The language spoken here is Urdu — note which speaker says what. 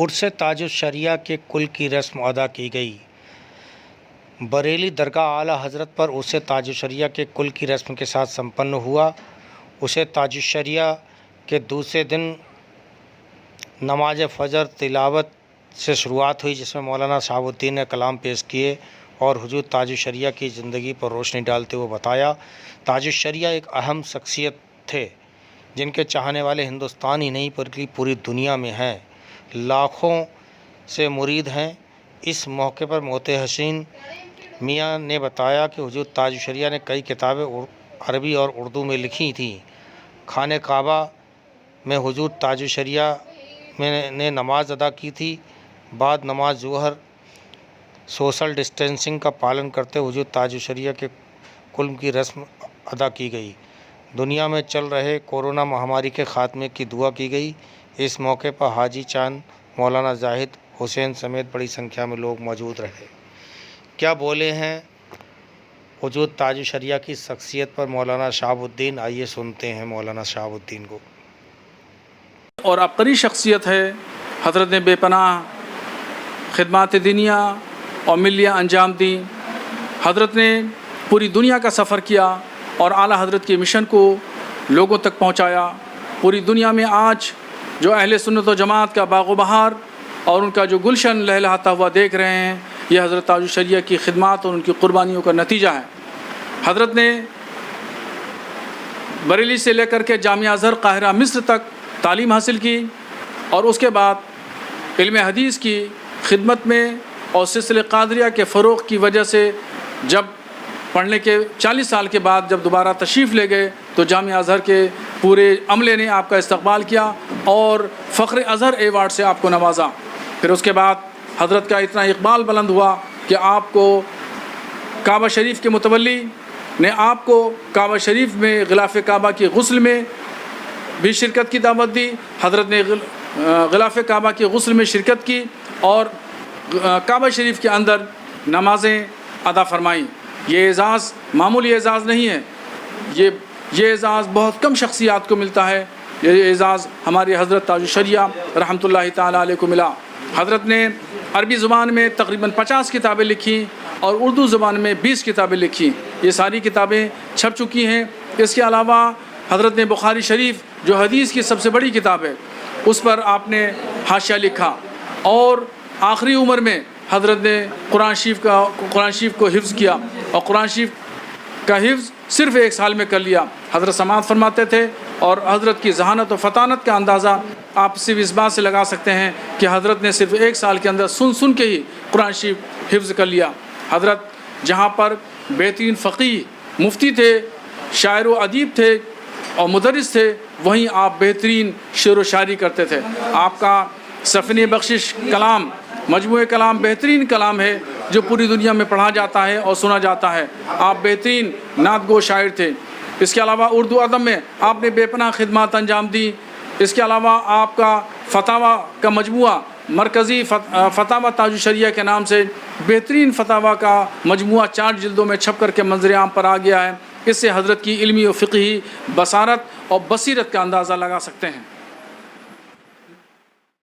Speaker 1: عرس تاج الشریعہ کے کل کی رسم ادا کی گئی۔ بریلی درگاہ اعلیٰ حضرت پر عرس تاج الشریعہ کے کل کی رسم کے ساتھ سمپن ہوا۔ عرس تاج الشریعہ کے دوسرے دن نماز فجر تلاوت سے شروعات ہوئی، جس میں مولانا شہاب الدین نے کلام پیش کیے اور حضور تاج الشریعہ کی زندگی پر روشنی ڈالتے ہوئے بتایا، تاج الشریعہ ایک اہم شخصیت تھے جن کے چاہنے والے ہندوستان ہی نہیں بلکہ پوری دنیا میں ہیں، لاکھوں سے مرید ہیں۔ اس موقع پر محتسین میاں نے بتایا کہ حضور تاج الشریعہ نے کئی کتابیں عربی اور اردو میں لکھی تھیں۔ خانہ کعبہ میں حضور تاج الشریعہ نے نماز ادا کی تھی۔ بعد نماز ظہر سوشل ڈسٹینسنگ کا پالن کرتے حضور تاج الشریعہ کے کلم کی رسم ادا کی گئی۔ دنیا میں چل رہے کورونا مہاماری کے خاتمے کی دعا کی گئی۔ اس موقع پر حاجی چاند، مولانا زاہد حسین سمیت بڑی سنکھیا میں لوگ موجود رہے۔ کیا بولے ہیں حضور تاج الشریعہ کی شخصیت پر مولانا شہاب الدین؟ آئیے سنتے ہیں مولانا شہاب الدین کو۔
Speaker 2: اور عبقری شخصیت ہے۔ حضرت نے بے پناہ خدمات دینیا اور ملیہ انجام دی۔ حضرت نے پوری دنیا کا سفر کیا اور اعلیٰ حضرت کے مشن کو لوگوں تک پہنچایا۔ پوری دنیا میں آج جو اہل سنت و جماعت کا باغ و بہار اور ان کا جو گلشن لہلہاتا ہوا دیکھ رہے ہیں، یہ حضرت تاج الشریعہ کی خدمات اور ان کی قربانیوں کا نتیجہ ہے۔ حضرت نے بریلی سے لے کر کے جامعہ ازہر قاہرہ مصر تک تعلیم حاصل کی اور اس کے بعد علم حدیث کی خدمت میں اور سلسلہ قادریہ کے فروغ کی وجہ سے جب پڑھنے کے 40 سال کے بعد جب دوبارہ تشریف لے گئے تو جامعہ ازہر کے پورے عملے نے آپ کا استقبال کیا اور فخر ازہر ایوارڈ سے آپ کو نوازا۔ پھر اس کے بعد حضرت کا اتنا اقبال بلند ہوا کہ آپ کو کعبہ شریف کے متولی نے آپ کو کعبہ شریف میں غلاف کعبہ کی غسل میں بھی شرکت کی دعوت دی۔ حضرت نے غلاف کعبہ کی غسل میں شرکت کی اور کعبہ شریف کے اندر نمازیں ادا فرمائیں۔ یہ اعزاز معمولی اعزاز نہیں ہے، یہ اعزاز بہت کم شخصیات کو ملتا ہے۔ یہ اعزاز ہمارے حضرت تاج الشریعہ رحمۃ اللہ تعالیٰ علیہ کو ملا۔ حضرت نے عربی زبان میں تقریباً 50 کتابیں لکھی اور اردو زبان میں 20 کتابیں لکھی۔ یہ ساری کتابیں چھپ چکی ہیں۔ اس کے علاوہ حضرت نے بخاری شریف جو حدیث کی سب سے بڑی کتاب ہے، اس پر آپ نے حاشیہ لکھا اور آخری عمر میں حضرت نے قرآن شریف کو حفظ کیا اور قرآن شریف کا حفظ صرف 1 سال میں کر لیا۔ حضرت سماعت فرماتے تھے اور حضرت کی ذہانت و فطانت کا اندازہ آپ صرف اس بات سے لگا سکتے ہیں کہ حضرت نے صرف 1 سال کے اندر سن کے ہی قرآن شریف حفظ کر لیا۔ حضرت جہاں پر بہترین فقیہ مفتی تھے، شاعر و ادیب تھے اور مدرس تھے، وہیں آپ بہترین شعر و شاعری کرتے تھے۔ آپ کا سفینہ بخشش کلام، مجموعہ کلام بہترین کلام ہے جو پوری دنیا میں پڑھا جاتا ہے اور سنا جاتا ہے۔ آپ بہترین نعت گو شاعر تھے۔ اس کے علاوہ اردو ادب میں آپ نے بے پناہ خدمات انجام دی۔ اس کے علاوہ آپ کا فتاوی کا مجموعہ، مرکزی فتاوی تاج الشریعہ کے نام سے بہترین فتاوی کا مجموعہ 4 جلدوں میں چھپ کر کے منظر عام پر آ گیا ہے۔ اس سے حضرت کی علمی و فقہی بصارت اور بصیرت کا اندازہ لگا سکتے ہیں۔